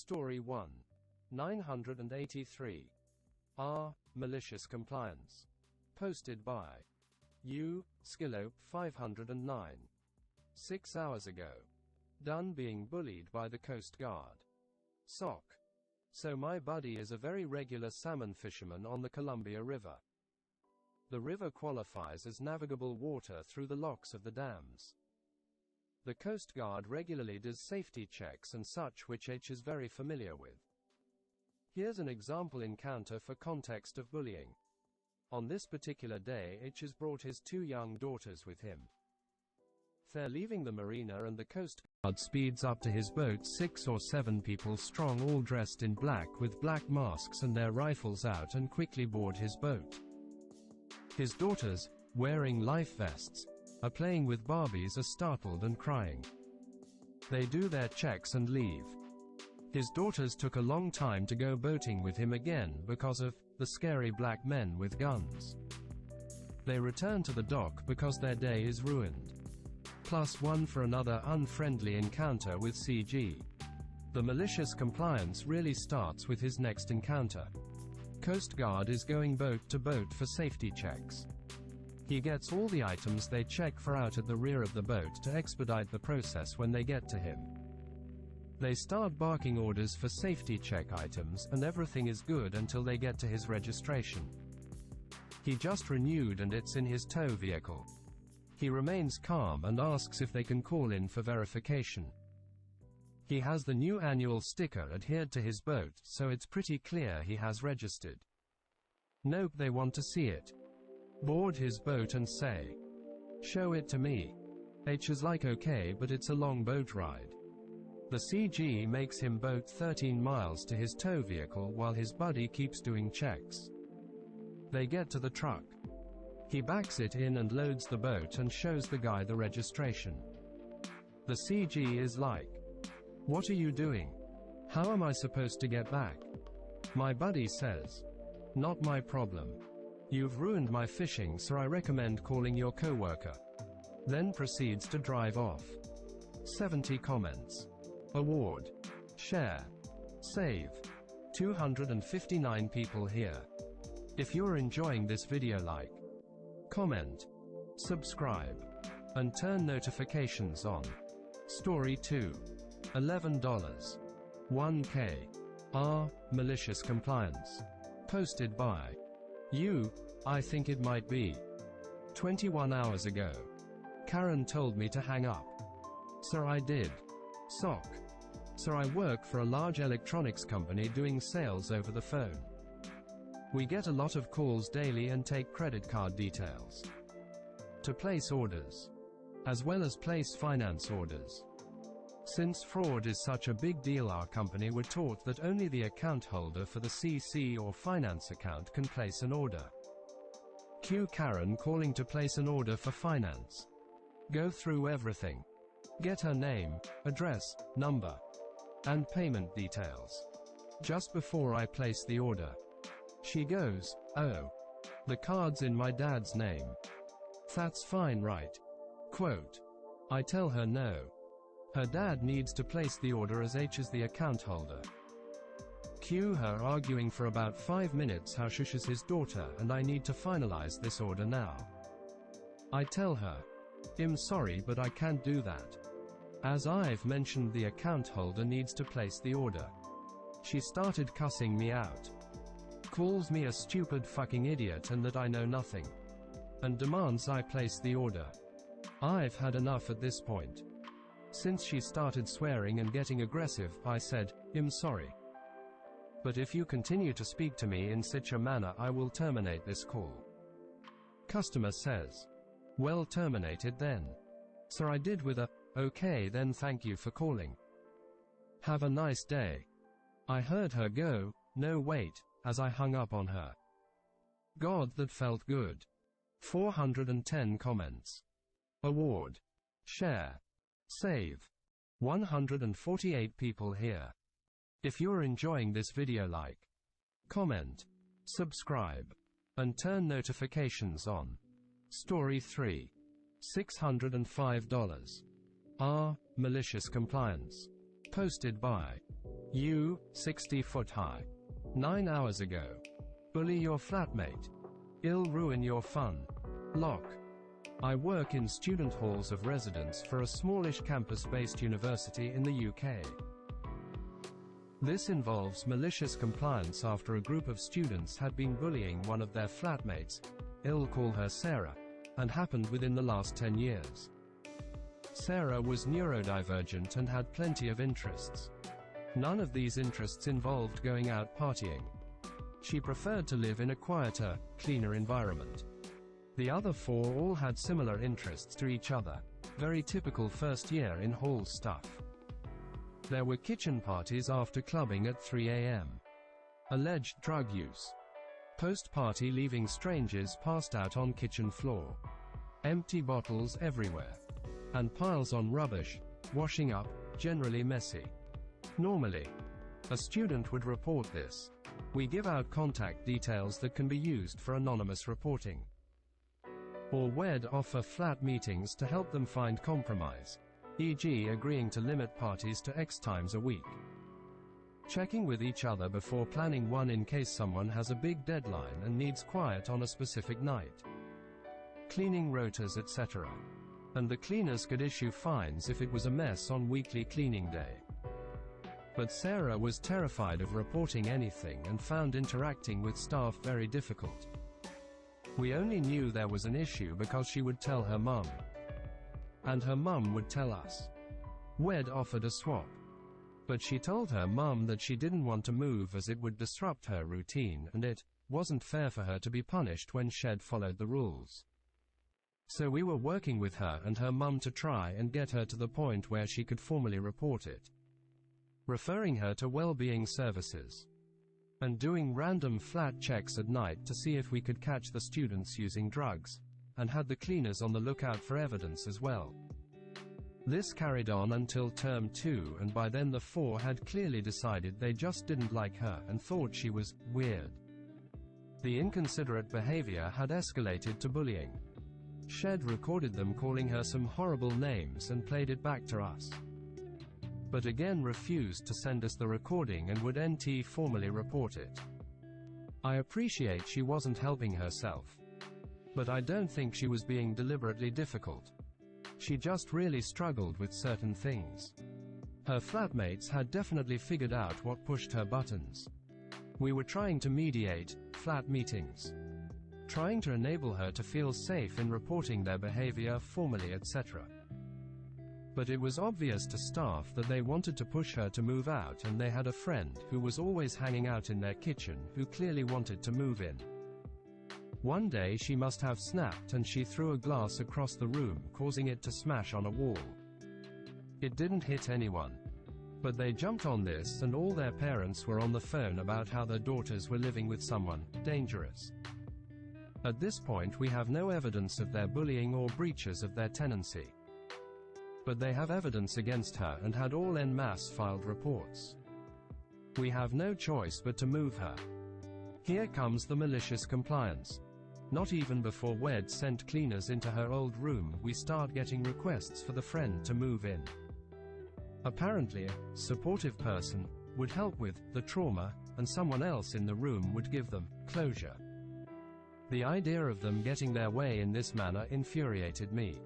Story 1. 983. R. Malicious Compliance. Posted by U. Skillope 509. 6 hours ago. Done being bullied by the Coast Guard. Sock. So my buddy is a very regular salmon fisherman on the Columbia River. The river qualifies as navigable water through the locks of the dams. The Coast Guard regularly does safety checks and such, which H is very familiar with. Here's an example encounter for context of bullying. On this particular day, H has brought his 2 young daughters with him. They're leaving the marina and the Coast Guard speeds up to his boat, 6 or 7 people strong, all dressed in black with black masks and their rifles out, and quickly board his boat. His daughters, wearing life vests, are playing with Barbies, are startled and crying. They do their checks and leave. His daughters took a long time to go boating with him again because of the scary black men with guns. They return to the dock because their day is ruined. +1 for another unfriendly encounter with CG. The malicious compliance really starts with his next encounter. Coast Guard is going boat to boat for safety checks. He gets all the items they check for out at the rear of the boat to expedite the process when they get to him. They start barking orders for safety check items, and everything is good until they get to his registration. He just renewed and it's in his tow vehicle. He remains calm and asks if they can call in for verification. He has the new annual sticker adhered to his boat, so it's pretty clear he has registered. Nope, they want to see it. Board his boat and say, "Show it to me." H is like, okay, but it's a long boat ride. The CG makes him boat 13 miles to his tow vehicle while his buddy keeps doing checks. They get to the truck. He backs it in and loads the boat and shows the guy the registration. The CG is like, "What are you doing? How am I supposed to get back?" My buddy says, "Not my problem. You've ruined my fishing, so I recommend calling your coworker." Then proceeds to drive off. 70 comments. Award. Share. Save. 259 people here. If you're enjoying this video, like, comment, subscribe, and turn notifications on. Story 2. $11. 1K. R. Malicious Compliance. Posted by U. I think it might be 21 hours ago. Karen told me to hang up. So I did. Sock. So I work for a large electronics company doing sales over the phone. We get a lot of calls daily and take credit card details to place orders, as well as place finance orders. Since fraud is such a big deal, our company were taught that only the account holder for the CC or finance account can place an order. Cue Karen calling to place an order for finance. Go through everything. Get her name, address, number, and payment details. Just before I place the order, she goes, "Oh, the card's in my dad's name. That's fine, right?" Quote. I tell her no. Her dad needs to place the order as H is the account holder. Cue her arguing for about 5 minutes how Shush is his daughter and I need to finalize this order now. I tell her, "I'm sorry, but I can't do that. As I've mentioned, the account holder needs to place the order." She started cussing me out. Calls me a stupid fucking idiot and that I know nothing. And demands I place the order. I've had enough at this point. Since she started swearing and getting aggressive, I said, "I'm sorry. But if you continue to speak to me in such a manner, I will terminate this call." Customer says, "Well, terminate it then." So I did with a, "Okay then, thank you for calling. Have a nice day." I heard her go, "No wait," as I hung up on her. God, that felt good. 410 comments. Award. Share. Save. 148 people here. If you're enjoying this video, like, comment, subscribe, and turn notifications on. Story 3. $605. R. Malicious Compliance. Posted by You, 60 foot high. 9 hours ago. Bully your flatmate. Ill ruin your fun. Lock. I work in student halls of residence for a smallish campus-based university in the UK. This involves malicious compliance after a group of students had been bullying one of their flatmates, I'll call her Sarah, and happened within the last 10 years. Sarah was neurodivergent and had plenty of interests. None of these interests involved going out partying. She preferred to live in a quieter, cleaner environment. The other 4 all had similar interests to each other, very typical first year in hall stuff. There were kitchen parties after clubbing at 3 a.m. Alleged drug use. Post-party leaving strangers passed out on kitchen floor. Empty bottles everywhere. And piles on rubbish, washing up, generally messy. Normally, a student would report this. We give out contact details that can be used for anonymous reporting. Or we'd offer flat meetings to help them find compromise, e.g. agreeing to limit parties to X times a week. Checking with each other before planning one in case someone has a big deadline and needs quiet on a specific night. Cleaning rotas, etc. And the cleaners could issue fines if it was a mess on weekly cleaning day. But Sarah was terrified of reporting anything and found interacting with staff very difficult. We only knew there was an issue because she would tell her mum. And her mum would tell us. We'd offered a swap. But she told her mum that she didn't want to move as it would disrupt her routine and it wasn't fair for her to be punished when she'd followed the rules. So we were working with her and her mum to try and get her to the point where she could formally report it. Referring her to well-being services. And doing random flat checks at night to see if we could catch the students using drugs, and had the cleaners on the lookout for evidence as well. This carried on until term 2, and by then the 4 had clearly decided they just didn't like her and thought she was weird. The inconsiderate behavior had escalated to bullying. She'd recorded them calling her some horrible names and played it back to us. But again refused to send us the recording and would formally report it. I appreciate she wasn't helping herself. But I don't think she was being deliberately difficult. She just really struggled with certain things. Her flatmates had definitely figured out what pushed her buttons. We were trying to mediate flat meetings. Trying to enable her to feel safe in reporting their behavior formally, etc. But it was obvious to staff that they wanted to push her to move out, and they had a friend who was always hanging out in their kitchen who clearly wanted to move in. One day she must have snapped and she threw a glass across the room, causing it to smash on a wall. It didn't hit anyone. But they jumped on this and all their parents were on the phone about how their daughters were living with someone dangerous. At this point we have no evidence of their bullying or breaches of their tenancy. But they have evidence against her and had all en masse filed reports. We have no choice but to move her. Here comes the malicious compliance. Not even before we'd sent cleaners into her old room we start getting requests for the friend to move in. Apparently, a supportive person would help with the trauma, and someone else in the room would give them closure. The idea of them getting their way in this manner infuriated me.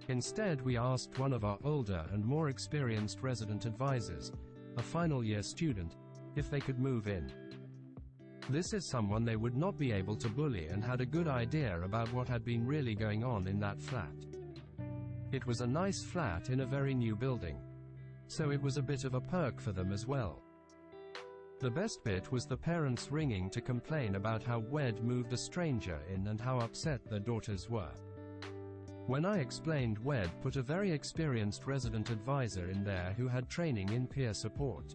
Instead we asked one of our older and more experienced resident advisors, a final year student, if they could move in. This is someone they would not be able to bully and had a good idea about what had been really going on in that flat. It was a nice flat in a very new building. So it was a bit of a perk for them as well. The best bit was the parents ringing to complain about how we'd moved a stranger in and how upset their daughters were. When I explained we'd put a very experienced resident advisor in there who had training in peer support.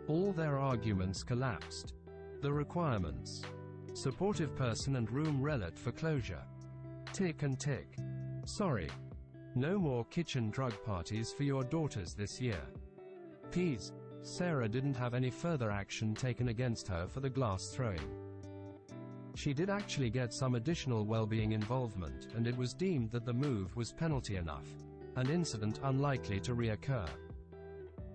All their arguments collapsed. The requirements. Supportive person and room relat for closure. Tick and tick. Sorry. No more kitchen drug parties for your daughters this year. Please. Sarah didn't have any further action taken against her for the glass throwing. She did actually get some additional well-being involvement, and it was deemed that the move was penalty enough, an incident unlikely to reoccur.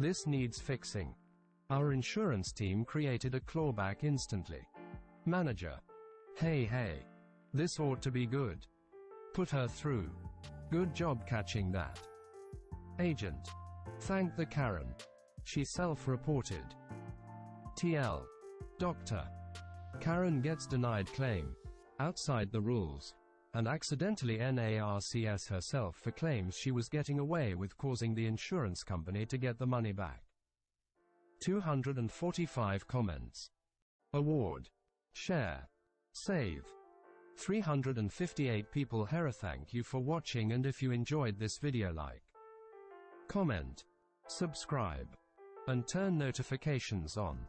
This needs fixing. Our insurance team created a clawback instantly. Manager. Hey. This ought to be good. Put her through. Good job catching that. Agent. Thank the Karen. She self-reported. TL. Doctor. Karen gets denied claim. Outside the rules. And accidentally NARCS herself for claims she was getting away with, causing the insurance company to get the money back. 245 comments. Award. Share. Save. 358 people here. Thank you for watching, and if you enjoyed this video, like, comment, subscribe, and turn notifications on.